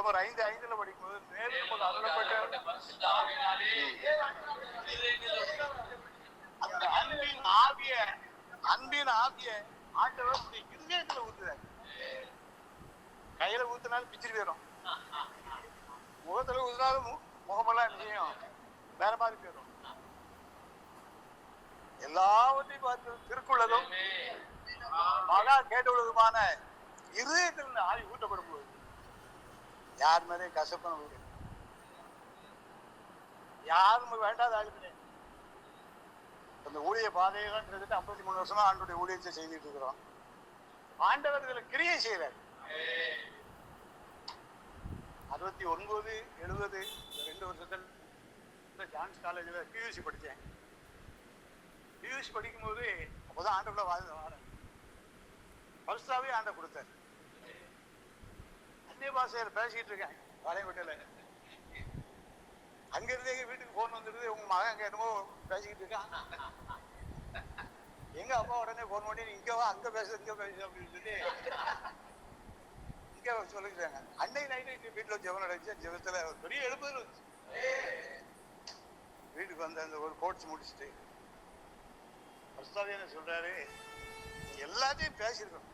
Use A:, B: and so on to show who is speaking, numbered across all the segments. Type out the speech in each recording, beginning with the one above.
A: ரோமர் 5:5 படிக்கும்போது மேலும் நமக்கு அருளப்பட்ட அந்த அன்பின் ஆவிய ஆண்டவர் இருதயத்துல ஊத்துறாரு. கையில ஊத்துனாலும் பிச்சிட்டு போயிடும், முகத்துல ஊத்துனாலும் முகமெல்லாம் செய்யும் வேற மாதிரி போயிடும். எல்லாவற்றையும் பார்த்து திருக்குள்ளதும் மகா கேட்டுள்ளதுமான இருதயத்தில் ஆவி ஊட்டப்படும் போது யார் மேலே கசப்பான வீடு, யாரும் வேண்டாத ஆளுமே. அந்த ஊழிய பாதையெல்லாம் கிட்டத்தட்ட 53 வருஷமா ஆண்டோடைய ஊழியத்தை செய்துட்டு இருக்கிறோம். ஆண்டவர் இதுல கிரியை செய்யறாரு. 69, 70 2 வருஷத்துல ஜான்ஸ் காலேஜ்ல பியூசி படித்தேன். பியூசி படிக்கும் போது அப்போதான் ஆண்டவர்ல வாரேன். பரிசாவே ஆண்டை கொடுத்தாரு. அந்நிய பாஷையில பேசிக்கிட்டு இருக்கேன் வாழையங்கோட்டையில. அங்க இருந்தே வீட்டுக்கு போன் வந்துருது, உங்க மகன் அங்க என்னமோ பேசிக்கிட்டு இருக்கான். எங்க அப்பா உடனே போன் பண்ணி இங்க வா, அங்க பேசு இங்க பேசு அப்படின்னு சொல்லி இங்க சொல்லிக்கிறாங்க. அன்னைக்கு நைட்டு வீட்டுல ஜெபம் நடந்துச்சு. ஜெபத்துல ஒரு பெரிய எழுப்புதல் வந்துச்சு. வீட்டுக்கு வந்து அந்த ஒரு கோட்ஸ் முடிச்சுட்டு பிரஸ்தாவிய சொல்றாரு, எல்லாத்தையும் பேசியிருக்கணும்.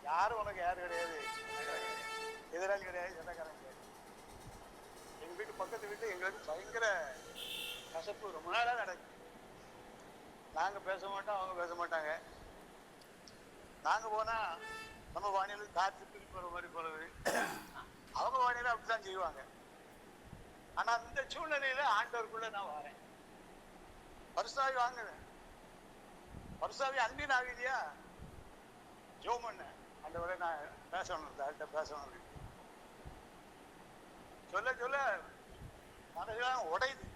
A: யாரும் உனக்கு யாரு கிடையாது, எதிராளி கிடையாது, சொந்தக்காரன் கிடையாது. எங்க வீட்டு பக்கத்து வீட்டு எங்களுக்கு பயங்கர கசப்பு ரொம்ப நாளா நடக்குது. நாங்க பேச மாட்டோம், அவங்க பேச மாட்டாங்க. நாங்க போனா நம்ம வானிலை காற்று திருப்பி போற மாதிரி போறது, அவங்க வானிலை அப்படித்தான் செய்வாங்க. ஆனா இந்த சூழ்நிலையில ஆண்டவருக்குள்ள நான் வரேன். பரிசாவி வாங்குறேன். பரிசாவி அன்பின் ஆவியா ஜோம் பண்ண ஆண்டவரை நான் பேசணும், இந்த பேசணும் அப்படின்னு சொல்ல சொல்ல மனசெல்லாம் உடையுது.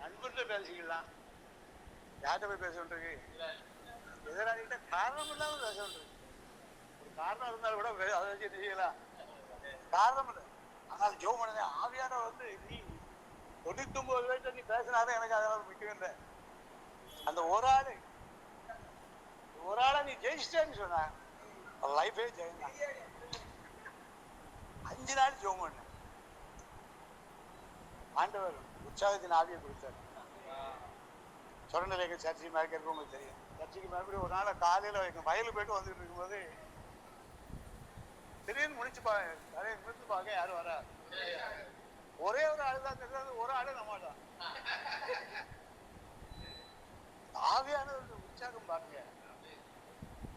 A: அன்புல பேசிக்கலாம், யார்கிட்ட போய் பேச வேண்டியிருக்கு, எதிராளிகிட்ட காரணம் இல்லாம பேச வேண்டியிருக்கு. ஒரு காரணம் இருந்தாலும் கூட அதை வச்சு செய்யலாம், காரணம் இல்லை. ஆனால் ஜோம் பண்ண ஆவியானவர் வந்து நீ 99 வயசுல நீ பேசினாலும் எனக்கு அதெல்லாம் முக்கியம் இல்லை. அந்த ஒரு ஆளை நீ ஜெயிச்சிட்டேன்னு சொன்ன லைஃபே ஜெயிந்தான். 5 நாள் ஜோம் பண்ண ஆண்டவர் உற்சாகத்தின் ஆவியை கொடுத்தார். சொரண்டலேங்க சர்ச்சை மேற்க இருக்கவங்களுக்கு தெரியும். சர்ச்சைக்கு மறுபடியும் ஒரு நாள் காலையில எங்க வயலுக்கு போயிட்டு வந்துட்டு இருக்கும்போது திடீர்னு முடிச்சு பார்க்க யாரும் வரா. ஒரே ஒரு ஆள் தான் தெரியாது, ஒரு ஆளு நம்ம தான். ஆவியான உற்சாகம் பாருங்க.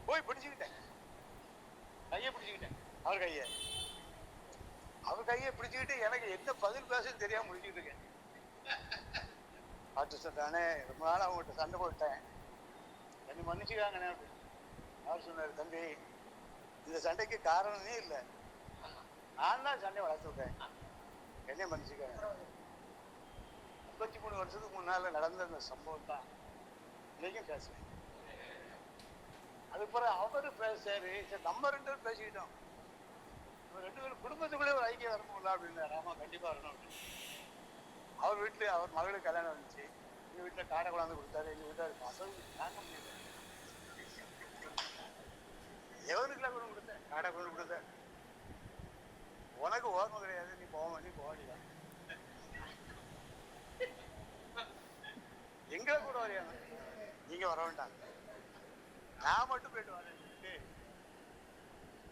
A: போய் பிடிச்சுக்கிட்டேன், கையை பிடிச்சுக்கிட்டேன். அவர் கையை பிடிச்சுக்கிட்டு எனக்கு என்ன பதில் பேசுன்னு தெரியாம முடிச்சுக்கிட்டு இருக்கேன். பாட்டு சொன்னானே, ரொம்ப நாள் அவங்ககிட்ட சண்டை போட்டேன், என்னை மன்னிச்சுக்காங்கண்ணே அப்படின்னு. அவர் சொன்னார், தம்பி இந்த சண்டைக்கு காரணமே இல்லை, நான் தான் சண்டை வளர்த்து விட்டேன், என்னை மன்னிச்சுக்காங்க. 53 வருஷத்துக்கு முன்னால நடந்த அந்த சம்பவம் தான் இன்னைக்கும் பேசுவேன். அதுக்கப்புறம் அவரு பேசாரு, நம்ம 2 பேரும் பேசிக்கிட்டோம். 2 பேரும் குடும்பத்துக்குள்ளே ஒரு ஐக்கியம் வரணும்ல அப்படின்னு. ஆமா கண்டிப்பா வரணும் அப்படின்னு. அவர் வீட்டுல அவர் மகளுக்கு கல்யாணம் வந்துச்சு. எங்க வீட்டுல காடை கொண்டாந்து கொடுத்தாரு. எங்க வீட்டுல பசங்க தாங்க முடியல. எவனுக்குலாம் கொண்டு கொடுத்தேன், காடை கொண்டு கொடுத்தேன். உனக்கு ஓர்மை கிடையாது, நீ போகலாம். எங்களை கூட வரையாங்க, நீங்க வர வேண்டாங்க, நான் மட்டும் போயிட்டு வரேன்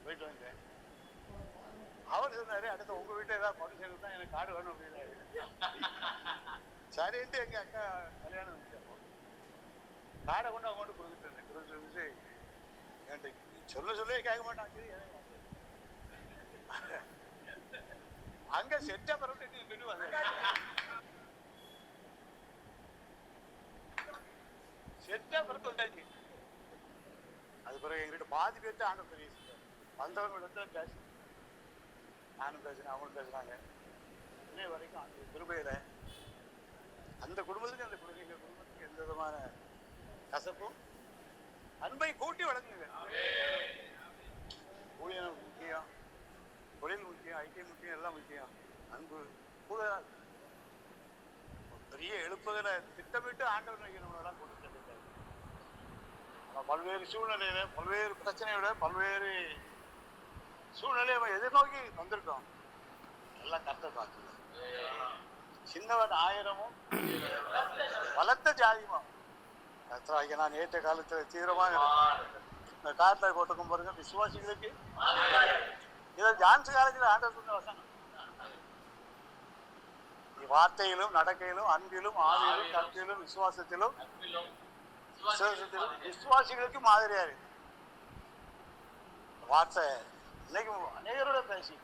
A: போயிட்டு வந்தேன். அவர் சொன்னாரு, அடுத்த உங்க வீட்டுல ஏதாவது ஃபங்க்ஷன் தான் எனக்கு காடு வேணும் அப்படின்னாரு. சரின்ட்டு எங்க அக்கா கல்யாணம் வந்துச்சு. காடை கொண்டு அவங்க கொடுத்துட்டு என்கிட்ட சொல்ல கேட்க மாட்டாங்க. அங்க செட்டா பரவாயில்ல வந்தேன். செட்டா பரத்து வந்தாச்சு. அது பிறகு எங்கிட்ட பாதி பேர்த்து ஆண்டு பெரிய வந்தவங்க பேச, நானும் பேசுறேன், அவங்களும் பேசுறாங்க. இன்னை வரைக்கும் அந்த கிருபையில அந்த குடும்பத்துக்கு அந்த குழந்தைங்க குடும்பத்துக்கு எந்த விதமான கசப்பும் அன்பை கூட்டி வளர்ந்துங்க. ஊழியம் முக்கியம், தொழில் முக்கியம், ஐக்கியம் முக்கியம், எல்லாம் முக்கியம். அன்பு கூட பெரிய எழுப்புதல திட்டமிட்டு ஆண்டவர் நம்மளெல்லாம் கொண்டு சென்றிருக்காரு. பல்வேறு சூழ்நிலையில, பல்வேறு பிரச்சனையோட, பல்வேறு சூழ்நிலையை எதிர்நோக்கி வந்திருக்கோம். எல்லாம் கர்த்தர் பார்த்து சின்னவன் 1000மும் பலத்த ஜாதியுமா கர்த்தராகிய நான் ஏற்ற காலத்தில் தீவிரமாக இந்த காலத்தை போட்டுக்கும் பாருங்க விசுவாசிகளுக்கு இதை ஜான்ஸ் காலத்தில் ஆண்டவர் சொன்ன வசனம். வார்த்தையிலும் நடக்கையிலும் அன்பிலும் ஆவியிலும் கற்பிலும் விசுவாசத்திலும் விசுவாசிகளுக்கு மாதிரியா இருக்கு வார்த்தை. இன்னைக்கு அநேகரோட பேசி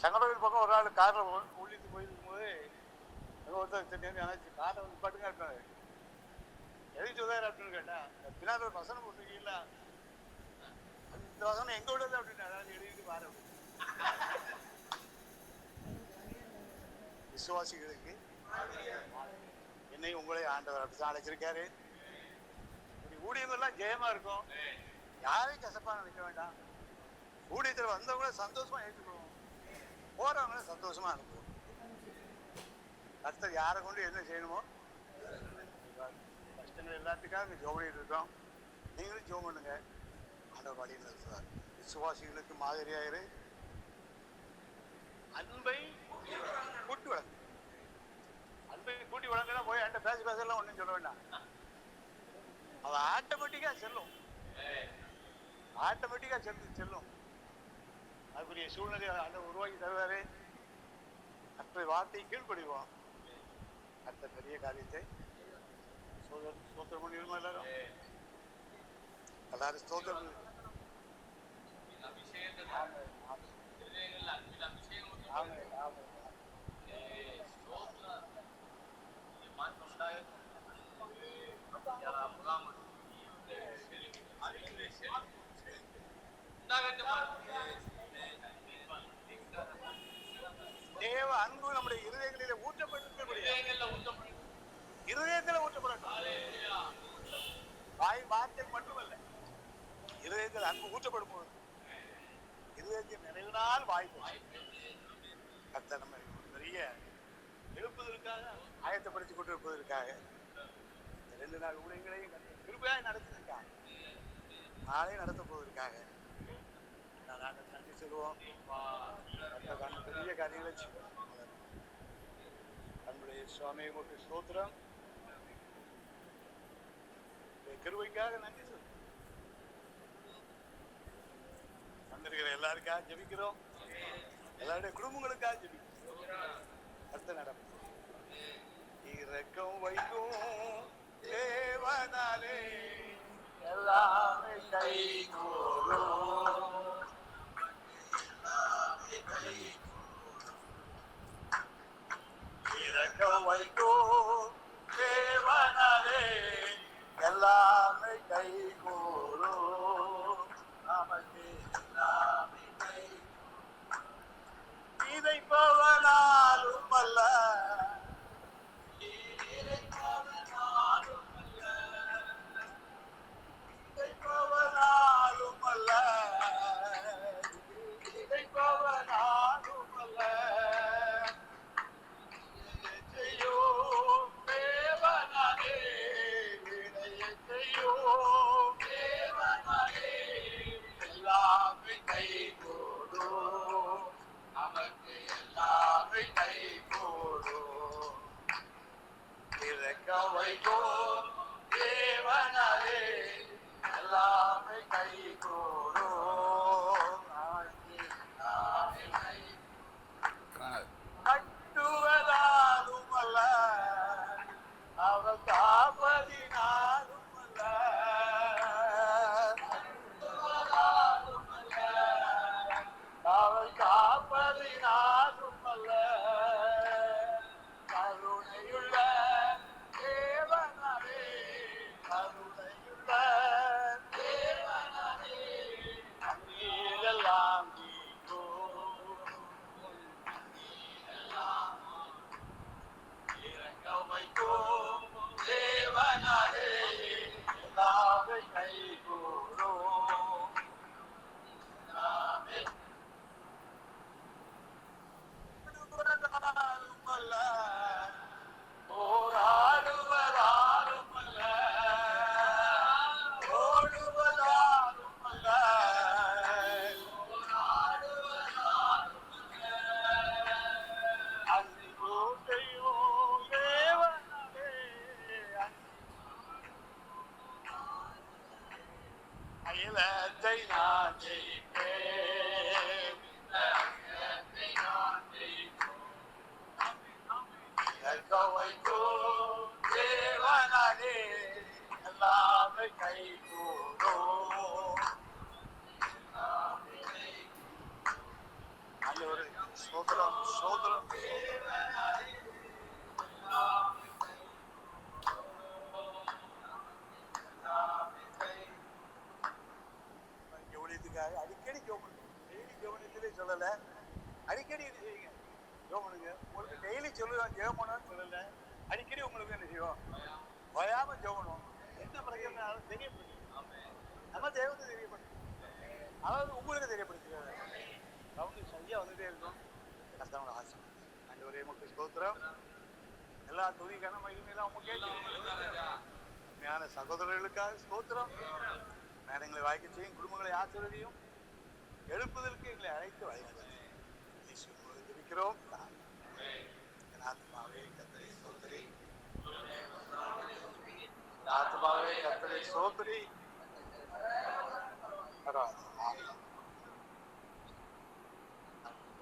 A: சங்கடவில் பக்கம் ஒரு ஆள் காரில் உள்ளிட்டு போயிருக்கும் போது ஒருத்தர் நினைச்சு காரை வந்து பட்டுங்க இருக்காரு. எதுக்கு சொல்றாரு அப்படின்னு கேட்டா பின்னாடி ஒரு வசனம் போட்டுருக்கீங்களா இந்த வசனம் எங்க உள்ளது அப்படின்னு அதாவது எழுதிட்டு பாரு. விசுவாசிகளுக்கு என்னை உங்களை ஆண்டவர் அப்படிதான் அழைச்சிருக்காரு. ஊழியங்கள்லாம் ஜெயமா இருக்கும். யாரையும் கசப்பா நினைக்க வேண்டாம். ஊழியத்தில் வந்தவங்கள சந்தோஷமா ஏற்றுக்கணும், போறவங்கள சந்தோஷமா அனுப்புவோம். கர்த்தர் யாரை கொண்டு என்ன செய்யணுமோ கஷ்டங்கள் எல்லாத்துக்காக ஜோம் பண்ணிட்டு இருக்கோம். நீங்களும் ஜோம் பண்ணுங்க. ஆண்டவர் வழியில் இருக்கிறார். விசுவாசிகளுக்கு மாதிரியாயிரு. அன்பை கூட்டி வளர்ந்து அன்பை கூட்டி வளர்ந்தா போய் என்கிட்ட பேசலாம் ஒன்றும் சொல்ல வேண்டாம். அது ஆட்டோமேட்டிக்கா செல்லும். ஆட்டோமேட்டிக்கா செல்லும். அதுக்குரிய சூழ்நிலையை ஆண்டவர் உருவாக்கி தருவாரு. கர்த்தர் வார்த்தையை கீழ்ப்படிவோம். கர்த்தர் பெரிய காரியத்தை ஸ்தோத்திரம் பண்ணிடுமா எல்லாரும்? எல்லாரும் ஸ்தோத்திரம். தேவ அன்பு நம்முடைய இருதயங்களிலே இருதயத்துல ஊற்றப்படட்டும். வாய் வார்த்தை மட்டுமல்ல, இருதயத்தில் அன்பு ஊற்றப்படும் போது இருதயத்தில் நிறைவினால் வாய் கர்த்தர் நம்ம பெரிய எழுப்புவதற்காக ஆயத்தப்படுத்திக் கொண்டிருப்பதற்காக 2 நாள் ஊழியங்களையும் கிருபையாய் நடத்திருக்காங்க. நாளை நடத்த போவதற்காக நன்றி சொல்லுவோம். பெரிய காரியங்களை நம்முடைய சுவாமி உங்களுக்கு ஸ்தோத்திரம். கிருபைக்காக நன்றி சொல்லுவோம். வந்திருக்கிற எல்லாருக்காக ஜெபிக்கிறோம். எல்லாருடைய குடும்பங்களுக்காக ஜெபிக்கிறோம். அடுத்த நடக்கும் இரக்கம் வைக்கும் தேவனாலே எல்லாமே கைகூடும். இரக்கம் வைக்கும் தேவனாலே எல்லாமே கைகூடும். நமக்கு எல்லாமே இதைப்பவனாலும் அல்ல ஸ்தோத்திரம் ஸ்தோத்திரம். ஊழியத்துக்காக அடிக்கடி ஜோம் டெய்லி ஜோமனத்திலே சொல்லல, அடிக்கடி இது செய்யுங்க. ஜோம் பண்ணுங்க. உங்களுக்கு டெய்லி சொல்லுவேன் ஜெபம் பண்ணணும்னு சொல்லல, அடிக்கடி உங்களுக்கு என்ன செய்வோம், ஓயாம ஜெபம் பண்ணுவோம். என்ன பிரச்சனை தெரியப்படுத்து, நம்ம தேவத்தை தெரியப்படுத்து, அதாவது உங்களுக்கு தெரியப்படுத்துகிறாரு. அவங்க சரியா வந்துட்டே இருக்கும். கஷ்டங்களோட ஆசை அந்த ஒரே மக்கள் ஸ்தோத்திரம். எல்லா துணி கன மகிமையெல்லாம் அவங்க கேட்க உண்மையான சகோதரர்களுக்காக ஸ்தோத்திரம். நேரங்களை வாய்க்க செய்யும், குடும்பங்களை ஆசிரியரையும் எழுப்புதற்கு எங்களை அழைத்து வழிநடத்தும். இருக்கிறோம். ஆத்மாவே கர்த்தரை ஸ்தோத்திரி, ஆத்மாவே கர்த்தரை ஸ்தோத்திரி.